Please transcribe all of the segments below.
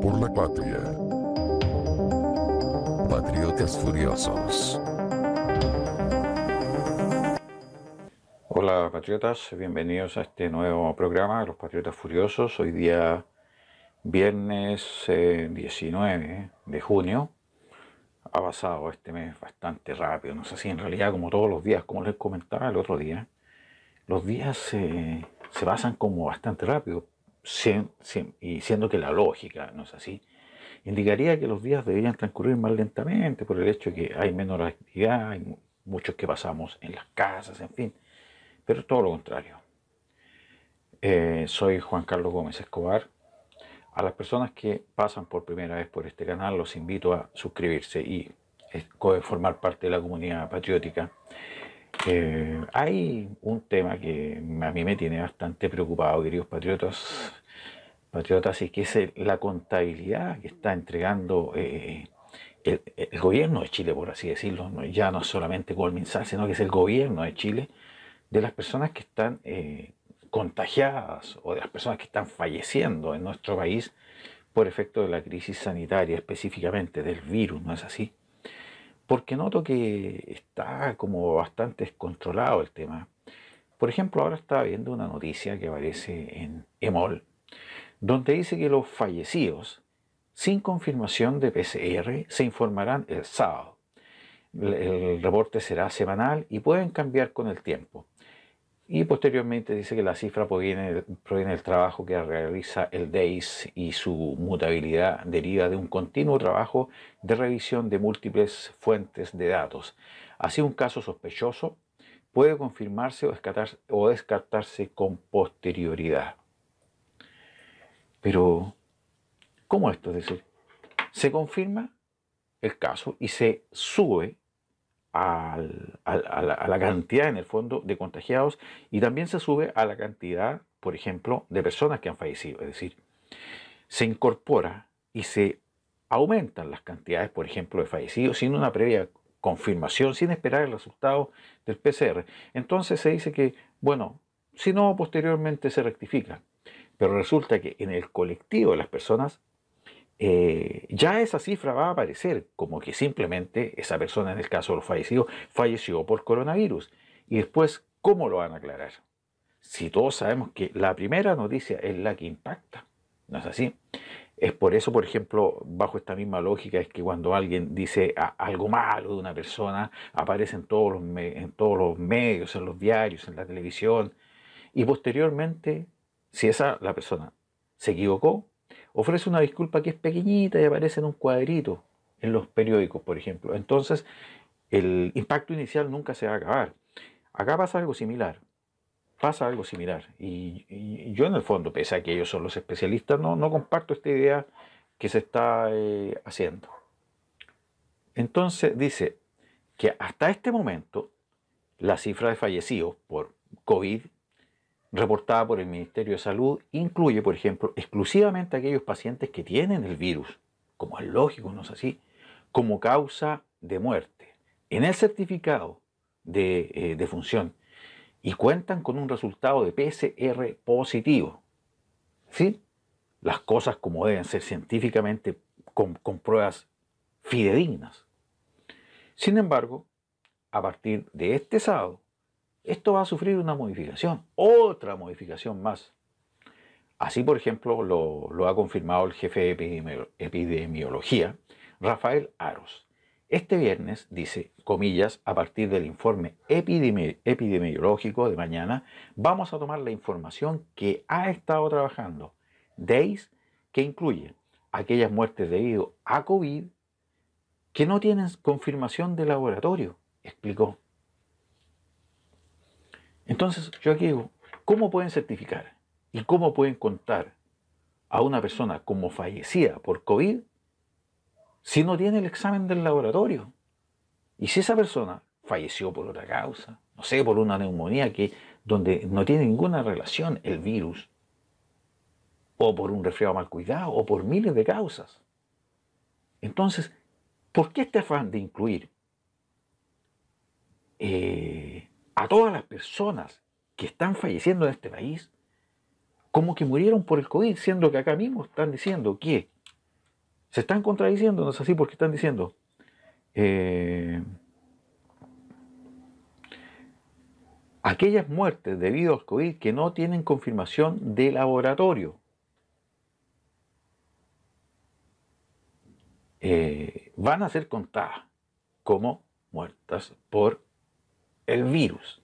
por la patria. Patriotas Furiosos. Hola patriotas, bienvenidos a este nuevo programa, Los Patriotas Furiosos. Hoy día viernes 19 de junio. Ha pasado este mes bastante rápido, no sé si en realidad como todos los días, como les comentaba el otro día, los días se pasan como bastante rápido, y siendo que la lógica no es así, indicaría que los días deberían transcurrir más lentamente por el hecho de que hay menor actividad, hay muchos que pasamos en las casas, en fin, pero todo lo contrario. Soy Juan Carlos Gómez Escobar. A las personas que pasan por primera vez por este canal los invito a suscribirse y formar parte de la comunidad patriótica. Hay un tema que a mí me tiene bastante preocupado, queridos patriotas, y que es la contabilidad que está entregando el gobierno de Chile, por así decirlo. Ya no es solamente Colminsal, sino que es el gobierno de Chile, de las personas que están contagiadas o de las personas que están falleciendo en nuestro país por efecto de la crisis sanitaria, específicamente del virus, ¿no es así? Porque noto que está como bastante descontrolado el tema. Por ejemplo, ahora estaba viendo una noticia que aparece en EMOL, donde dice que los fallecidos sin confirmación de PCR se informarán el sábado. El reporte será semanal y pueden cambiar con el tiempo. Y posteriormente dice que la cifra proviene del trabajo que realiza el DEIS y su mutabilidad deriva de un continuo trabajo de revisión de múltiples fuentes de datos. Así, un caso sospechoso puede confirmarse o descartarse con posterioridad. Pero, ¿cómo esto? Es decir, se confirma el caso y se sube a la cantidad, en el fondo, de contagiados, y también se sube a la cantidad, por ejemplo, de personas que han fallecido. Es decir, se incorpora y se aumentan las cantidades, por ejemplo, de fallecidos sin una previa confirmación, sin esperar el resultado del PCR. Entonces se dice que, bueno, si no, posteriormente se rectifica. Pero resulta que en el colectivo de las personas ya esa cifra va a aparecer como que simplemente esa persona, en el caso de los fallecidos, falleció por coronavirus. Y después, ¿cómo lo van a aclarar? Si todos sabemos que la primera noticia es la que impacta, ¿no es así? Es por eso, por ejemplo, bajo esta misma lógica, es que cuando alguien dice algo malo de una persona, aparece en todos los medios, en los diarios, en la televisión, y posteriormente, si la persona se equivocó, ofrece una disculpa que es pequeñita y aparece en un cuadrito en los periódicos, por ejemplo. Entonces, el impacto inicial nunca se va a acabar. Acá pasa algo similar. Pasa algo similar. Y yo, en el fondo, pese a que ellos son los especialistas, no comparto esta idea que se está haciendo. Entonces, dice que hasta este momento, la cifra de fallecidos por COVID reportada por el Ministerio de Salud incluye, por ejemplo, exclusivamente aquellos pacientes que tienen el virus, como es lógico, no es así, como causa de muerte en el certificado de defunción, y cuentan con un resultado de PCR positivo. ¿Sí? Las cosas como deben ser, científicamente, con pruebas fidedignas. Sin embargo, a partir de este sábado, esto va a sufrir una modificación, otra modificación más. Así, por ejemplo, lo ha confirmado el jefe de epidemiología, Rafael Aros. Este viernes, dice, comillas, a partir del informe epidemiológico de mañana, vamos a tomar la información que ha estado trabajando DEIS, que incluye aquellas muertes debido a COVID que no tienen confirmación de laboratorio, explicó. Entonces, yo aquí digo, ¿cómo pueden certificar y cómo pueden contar a una persona como fallecida por COVID si no tiene el examen del laboratorio? Y si esa persona falleció por otra causa, no sé, por una neumonía donde no tiene ninguna relación el virus, o por un resfriado mal cuidado, o por miles de causas. Entonces, ¿por qué este afán de incluir a todas las personas que están falleciendo en este país como que murieron por el COVID, siendo que acá mismo están diciendo que Se están contradiciendo, ¿no es así? Porque están diciendo, aquellas muertes debido al COVID que no tienen confirmación de laboratorio van a ser contadas como muertas por el virus,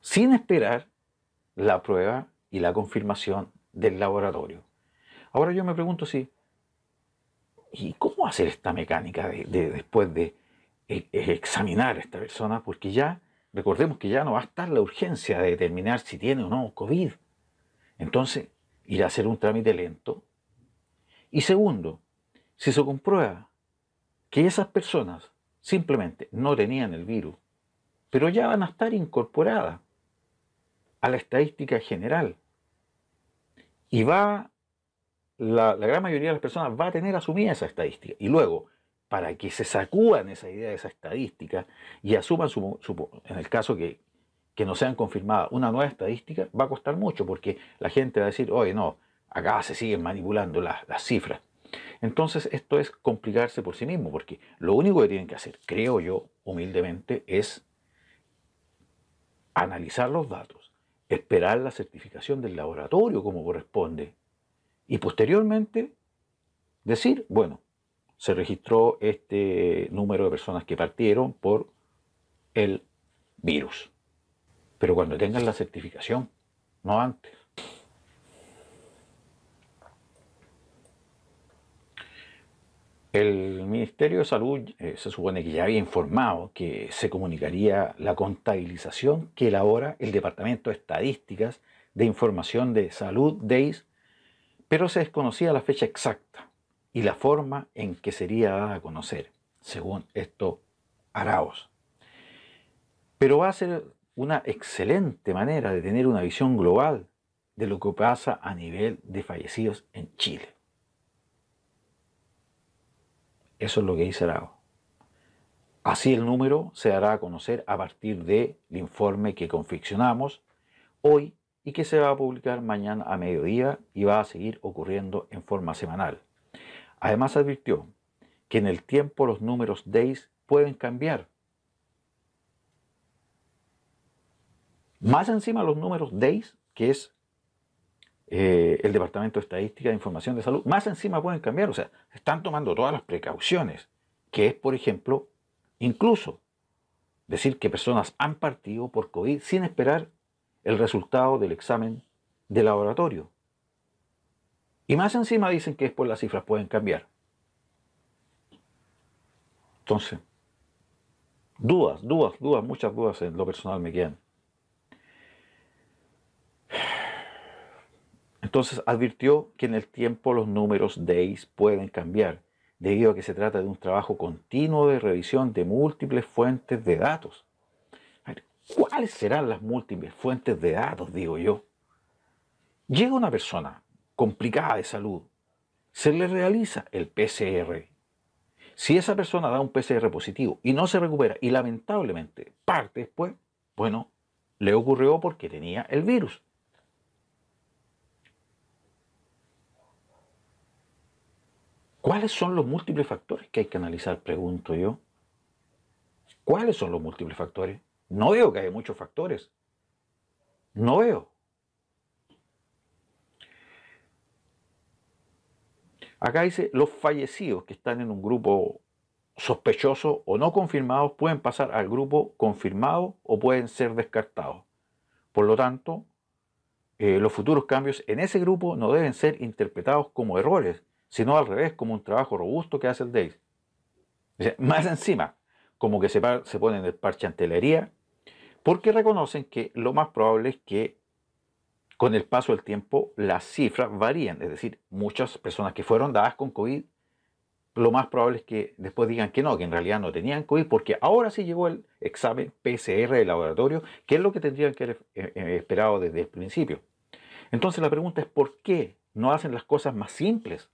sin esperar la prueba y la confirmación del laboratorio. Ahora yo me pregunto si, ¿y cómo hacer esta mecánica después de examinar a esta persona? Porque ya, recordemos que ya no va a estar la urgencia de determinar si tiene o no COVID. Entonces, ir a hacer un trámite lento. Y segundo, si se comprueba que esas personas simplemente no tenían el virus, pero ya van a estar incorporadas a la estadística general, y va la gran mayoría de las personas va a tener asumida esa estadística. Y luego, para que se sacudan esa idea de esa estadística y asuman, en el caso que no sean confirmadas, una nueva estadística, va a costar mucho, porque la gente va a decir, oye, no, acá se siguen manipulando las cifras. Entonces esto es complicarse por sí mismo, porque lo único que tienen que hacer, creo yo, humildemente, es analizar los datos, esperar la certificación del laboratorio como corresponde, y posteriormente decir, bueno, se registró este número de personas que partieron por el virus. Pero cuando tengan la certificación, no antes. El Ministerio de Salud se supone que ya había informado que se comunicaría la contabilización que elabora el Departamento de Estadísticas de Información de Salud, DEIS, pero se desconocía la fecha exacta y la forma en que sería dada a conocer, según esto Arauz. Pero va a ser una excelente manera de tener una visión global de lo que pasa a nivel de fallecidos en Chile. Eso es lo que dice Arauz. Así el número se dará a conocer a partir del informe que confeccionamos hoy y que se va a publicar mañana a mediodía y va a seguir ocurriendo en forma semanal. Además advirtió que en el tiempo los números DEIS pueden cambiar. Más encima los números DEIS, que es el Departamento de Estadística de Información de Salud, más encima pueden cambiar. O sea, están tomando todas las precauciones, que es, por ejemplo, incluso decir que personas han partido por COVID sin esperar el resultado del examen de laboratorio. Y más encima dicen que después las cifras pueden cambiar. Entonces, dudas, muchas dudas en lo personal me quedan. Entonces advirtió que en el tiempo los números DEIS pueden cambiar, debido a que se trata de un trabajo continuo de revisión de múltiples fuentes de datos. A ver, ¿cuáles serán las múltiples fuentes de datos, digo yo? Llega una persona complicada de salud, se le realiza el PCR. Si esa persona da un PCR positivo y no se recupera y lamentablemente parte después, bueno, le ocurrió porque tenía el virus. ¿Cuáles son los múltiples factores que hay que analizar? Pregunto yo. ¿Cuáles son los múltiples factores? No veo que haya muchos factores. No veo. Acá dice, los fallecidos que están en un grupo sospechoso o no confirmados pueden pasar al grupo confirmado o pueden ser descartados. Por lo tanto, los futuros cambios en ese grupo no deben ser interpretados como errores, sino al revés, como un trabajo robusto que hace el DEIS. O sea, más encima, como que se ponen el parche ante la herida, porque reconocen que lo más probable es que con el paso del tiempo las cifras varían. Es decir, muchas personas que fueron dadas con COVID, lo más probable es que después digan que no, que en realidad no tenían COVID, porque ahora sí llegó el examen PCR de laboratorio, que es lo que tendrían que haber esperado desde el principio. Entonces la pregunta es, ¿por qué no hacen las cosas más simples?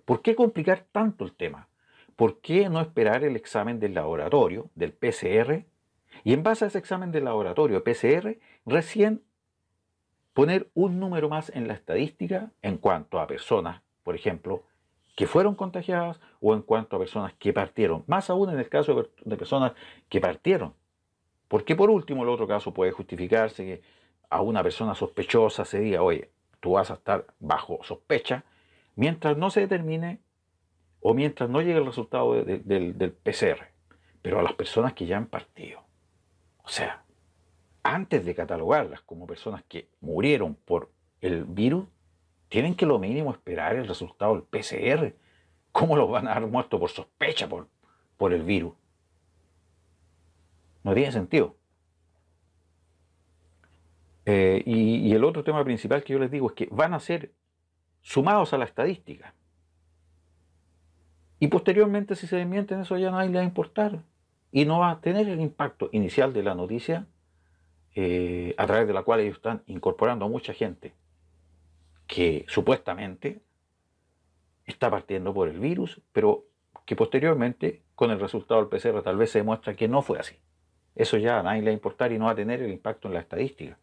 ¿Por qué complicar tanto el tema? ¿Por qué no esperar el examen del laboratorio, del PCR, y en base a ese examen del laboratorio, PCR, recién poner un número más en la estadística en cuanto a personas, por ejemplo, que fueron contagiadas o en cuanto a personas que partieron. Más aún en el caso de personas que partieron. Porque por último, el otro caso puede justificarse que a una persona sospechosa se diga, oye, tú vas a estar bajo sospecha mientras no se determine o mientras no llegue el resultado del PCR. Pero a las personas que ya han partido, o sea, antes de catalogarlas como personas que murieron por el virus, tienen que lo mínimo esperar el resultado del PCR. ¿Cómo los van a dar muertos por sospecha por el virus? No tiene sentido. Y el otro tema principal que yo les digo es que van a ser sumados a la estadística. Y posteriormente, si se desmienten, eso ya a nadie le va a importar. Y no va a tener el impacto inicial de la noticia a través de la cual ellos están incorporando a mucha gente que supuestamente está partiendo por el virus, pero que posteriormente, con el resultado del PCR, tal vez se demuestra que no fue así. Eso ya a nadie le va a importar y no va a tener el impacto en la estadística.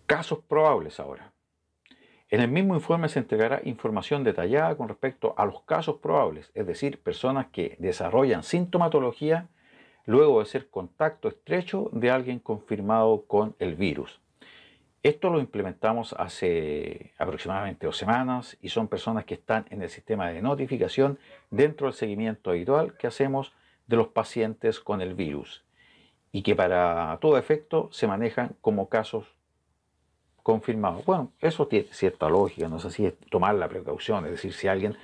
Casos probables ahora. En el mismo informe se entregará información detallada con respecto a los casos probables, es decir, personas que desarrollan sintomatología luego de ser contacto estrecho de alguien confirmado con el virus. Esto lo implementamos hace aproximadamente 2 semanas y son personas que están en el sistema de notificación dentro del seguimiento habitual que hacemos de los pacientes con el virus y que para todo efecto se manejan como casos confirmados. Bueno, eso tiene cierta lógica, no sé si es tomar la precaución, es decir, si alguien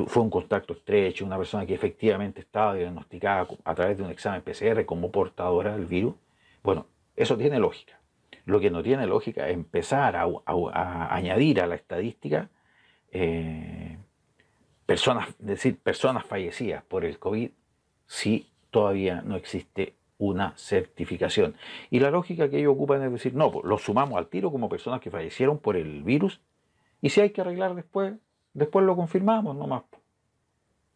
fue un contacto estrecho, una persona que efectivamente estaba diagnosticada a través de un examen PCR como portadora del virus, bueno, eso tiene lógica. Lo que no tiene lógica es empezar a añadir a la estadística personas fallecidas por el COVID si todavía no existe una certificación. Y la lógica que ellos ocupan es decir, no, pues lo sumamos al tiro como personas que fallecieron por el virus y si hay que arreglar después lo confirmamos nomás.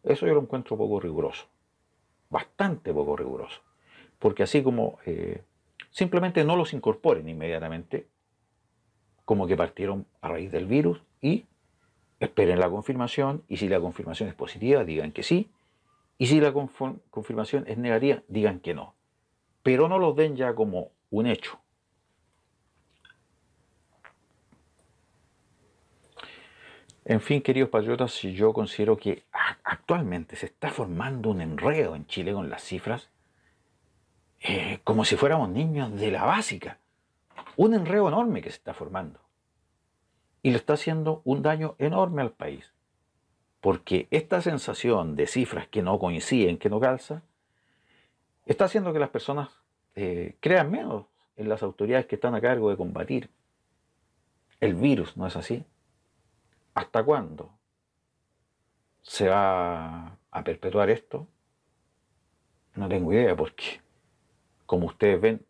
Eso yo lo encuentro poco riguroso, bastante poco riguroso, porque así como simplemente no los incorporen inmediatamente como que partieron a raíz del virus y esperen la confirmación y si la confirmación es positiva digan que sí y si la confirmación es negativa digan que no, pero no los den ya como un hecho. En fin, queridos patriotas, yo considero que actualmente se está formando un enredo en Chile con las cifras, como si fuéramos niños de la básica. Un enredo enorme que se está formando. Y le está haciendo un daño enorme al país. Porque esta sensación de cifras que no coinciden, que no calzan, está haciendo que las personas crean menos en las autoridades que están a cargo de combatir el virus, ¿no es así? ¿Hasta cuándo se va a perpetuar esto? No tengo idea, porque, como ustedes ven,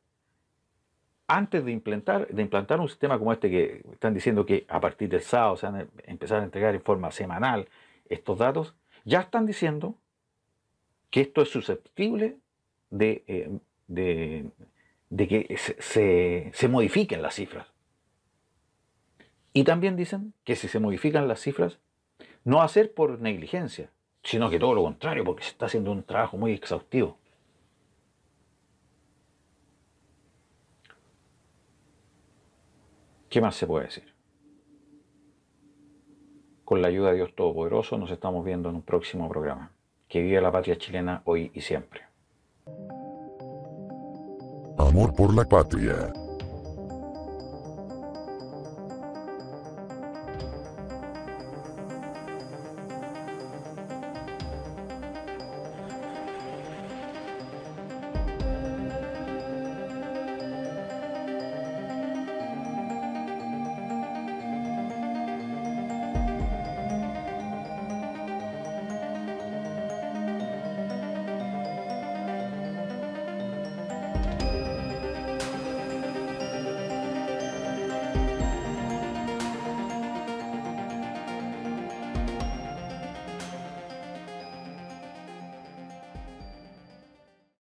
antes de implantar un sistema como este que están diciendo que a partir del sábado se van a empezar a entregar en forma semanal estos datos, ya están diciendo que esto es susceptible de que se modifiquen las cifras. Y también dicen que si se modifican las cifras, no va a ser por negligencia, sino que todo lo contrario, porque se está haciendo un trabajo muy exhaustivo. ¿Qué más se puede decir? Con la ayuda de Dios Todopoderoso nos estamos viendo en un próximo programa. Que viva la patria chilena hoy y siempre. Amor por la patria.